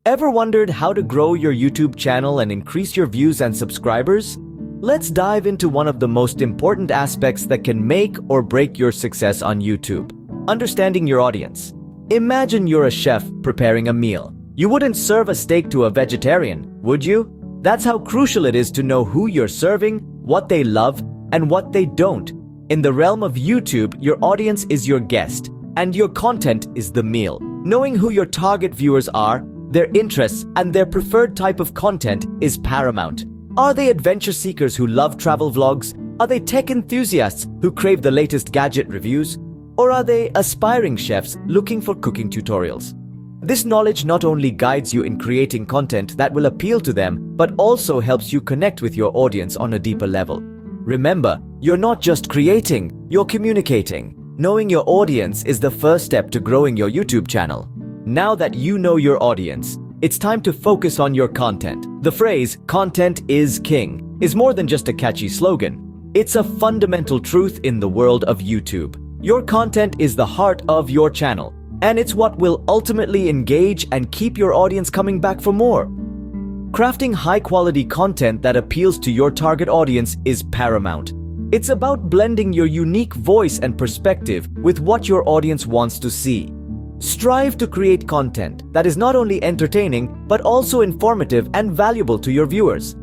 Ever wondered how to grow your YouTube channel and increase your views and subscribers? Let's dive into one of the most important aspects that can make or break your success on YouTube: understanding your audience. Imagine you're a chef preparing a meal. You wouldn't serve a steak to a vegetarian, would you? That's how crucial it is to know who you're serving, what they love, and what they don't. In the realm of YouTube, your audience is your guest, and your content is the meal. Knowing who your target viewers are, their interests, and their preferred type of content is paramount. Are they adventure seekers who love travel vlogs? Are they tech enthusiasts who crave the latest gadget reviews? Or are they aspiring chefs looking for cooking tutorials? This knowledge not only guides you in creating content that will appeal to them, but also helps you connect with your audience on a deeper level. Remember, you're not just creating, you're communicating. Knowing your audience is the first step to growing your YouTube channel. Now that you know your audience, it's time to focus on your content. The phrase, "content is king," is more than just a catchy slogan. It's a fundamental truth in the world of YouTube. Your content is the heart of your channel, and it's what will ultimately engage and keep your audience coming back for more. Crafting high-quality content that appeals to your target audience is paramount. It's about blending your unique voice and perspective with what your audience wants to see. Strive to create content that is not only entertaining, but also informative and valuable to your viewers.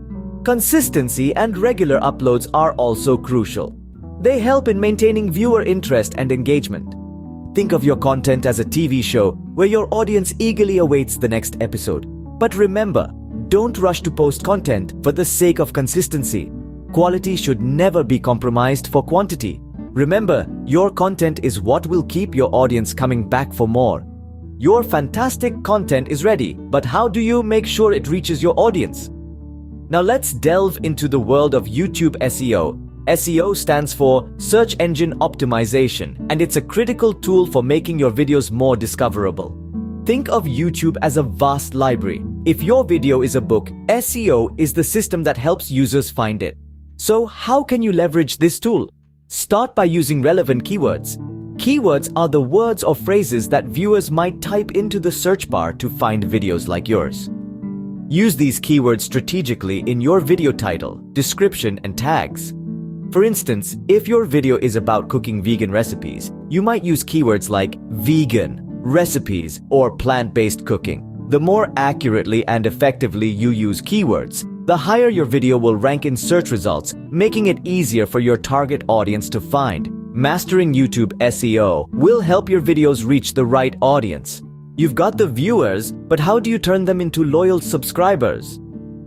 Consistency and regular uploads are also crucial. They help in maintaining viewer interest and engagement. Think of your content as a TV show where your audience eagerly awaits the next episode. But remember, don't rush to post content for the sake of consistency. Quality should never be compromised for quantity. Remember, your content is what will keep your audience coming back for more. Your fantastic content is ready, but how do you make sure it reaches your audience? Now let's delve into the world of YouTube SEO. SEO stands for Search Engine Optimization, and it's a critical tool for making your videos more discoverable. Think of YouTube as a vast library. If your video is a book, SEO is the system that helps users find it. So how can you leverage this tool? Start by using relevant keywords. Keywords are the words or phrases that viewers might type into the search bar to find videos like yours. Use these keywords strategically in your video title, description, and tags. For instance, if your video is about cooking vegan recipes, you might use keywords like vegan, recipes, or plant-based cooking. The more accurately and effectively you use keywords, the higher your video will rank in search results, making it easier for your target audience to find. Mastering YouTube SEO will help your videos reach the right audience. You've got the viewers, but how do you turn them into loyal subscribers?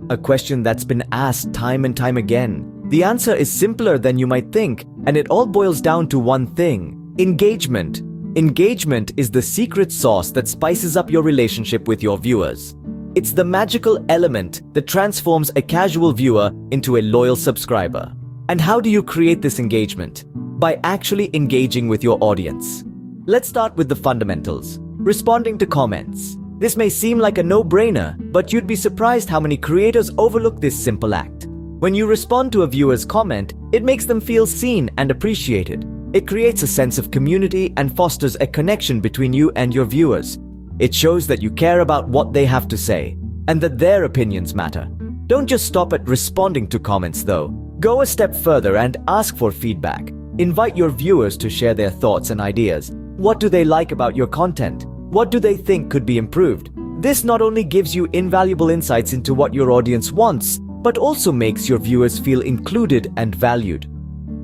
A question that's been asked time and time again. The answer is simpler than you might think, and it all boils down to one thing: engagement. Engagement is the secret sauce that spices up your relationship with your viewers. It's the magical element that transforms a casual viewer into a loyal subscriber. And how do you create this engagement? By actually engaging with your audience. Let's start with the fundamentals. Responding to comments. This may seem like a no-brainer, but you'd be surprised how many creators overlook this simple act. When you respond to a viewer's comment, it makes them feel seen and appreciated. It creates a sense of community and fosters a connection between you and your viewers. It shows that you care about what they have to say, and that their opinions matter. Don't just stop at responding to comments though. Go a step further and ask for feedback. Invite your viewers to share their thoughts and ideas. What do they like about your content? What do they think could be improved? This not only gives you invaluable insights into what your audience wants, but also makes your viewers feel included and valued.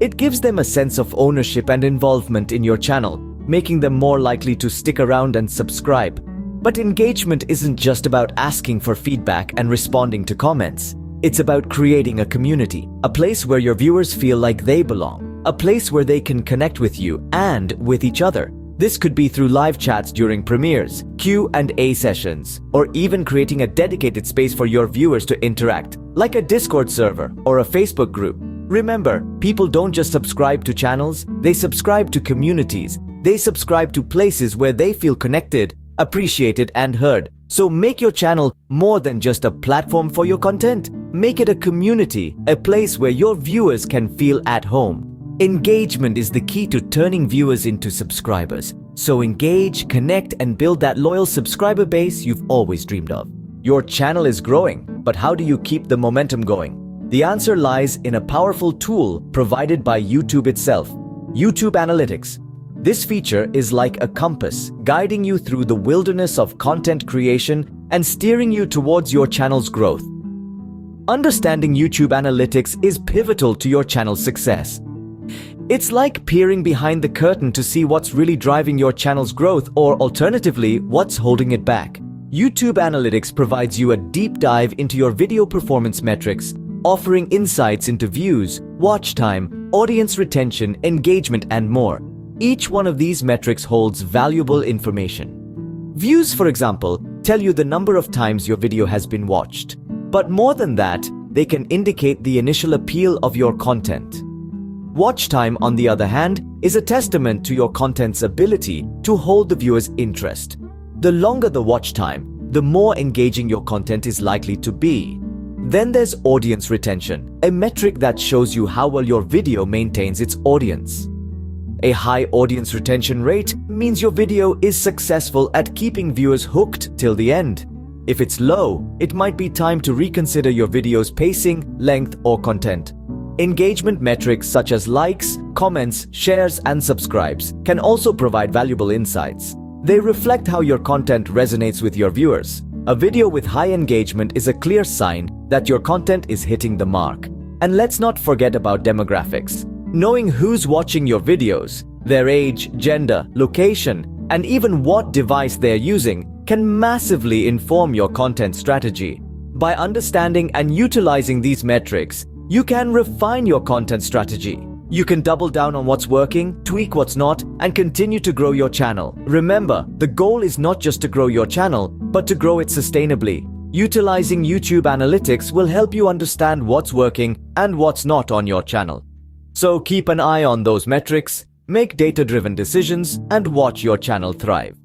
It gives them a sense of ownership and involvement in your channel, making them more likely to stick around and subscribe. But engagement isn't just about asking for feedback and responding to comments. It's about creating a community, a place where your viewers feel like they belong, a place where they can connect with you and with each other. This could be through live chats during premieres, Q&A sessions, or even creating a dedicated space for your viewers to interact, like a Discord server or a Facebook group. Remember, people don't just subscribe to channels, they subscribe to communities. They subscribe to places where they feel connected, appreciated, and heard. So make your channel more than just a platform for your content. Make it a community, a place where your viewers can feel at home. Engagement is the key to turning viewers into subscribers. So engage, connect, and build that loyal subscriber base you've always dreamed of. Your channel is growing, but how do you keep the momentum going? The answer lies in a powerful tool provided by YouTube itself, YouTube Analytics. This feature is like a compass, guiding you through the wilderness of content creation and steering you towards your channel's growth. Understanding YouTube Analytics is pivotal to your channel's success. It's like peering behind the curtain to see what's really driving your channel's growth, or alternatively, what's holding it back. YouTube Analytics provides you a deep dive into your video performance metrics, offering insights into views, watch time, audience retention, engagement, and more. Each one of these metrics holds valuable information. Views, for example, tell you the number of times your video has been watched. But more than that, they can indicate the initial appeal of your content. Watch time, on the other hand, is a testament to your content's ability to hold the viewer's interest. The longer the watch time, the more engaging your content is likely to be. Then there's audience retention, a metric that shows you how well your video maintains its audience. A high audience retention rate means your video is successful at keeping viewers hooked till the end. If it's low, it might be time to reconsider your video's pacing, length, or content. Engagement metrics such as likes, comments, shares, and subscribes can also provide valuable insights. They reflect how your content resonates with your viewers. A video with high engagement is a clear sign that your content is hitting the mark. And let's not forget about demographics. Knowing who's watching your videos, their age, gender, location, and even what device they're using can massively inform your content strategy. By understanding and utilizing these metrics, you can refine your content strategy. You can double down on what's working, tweak what's not, and continue to grow your channel. Remember, the goal is not just to grow your channel, but to grow it sustainably. Utilizing YouTube Analytics will help you understand what's working and what's not on your channel. So keep an eye on those metrics, make data-driven decisions, and watch your channel thrive.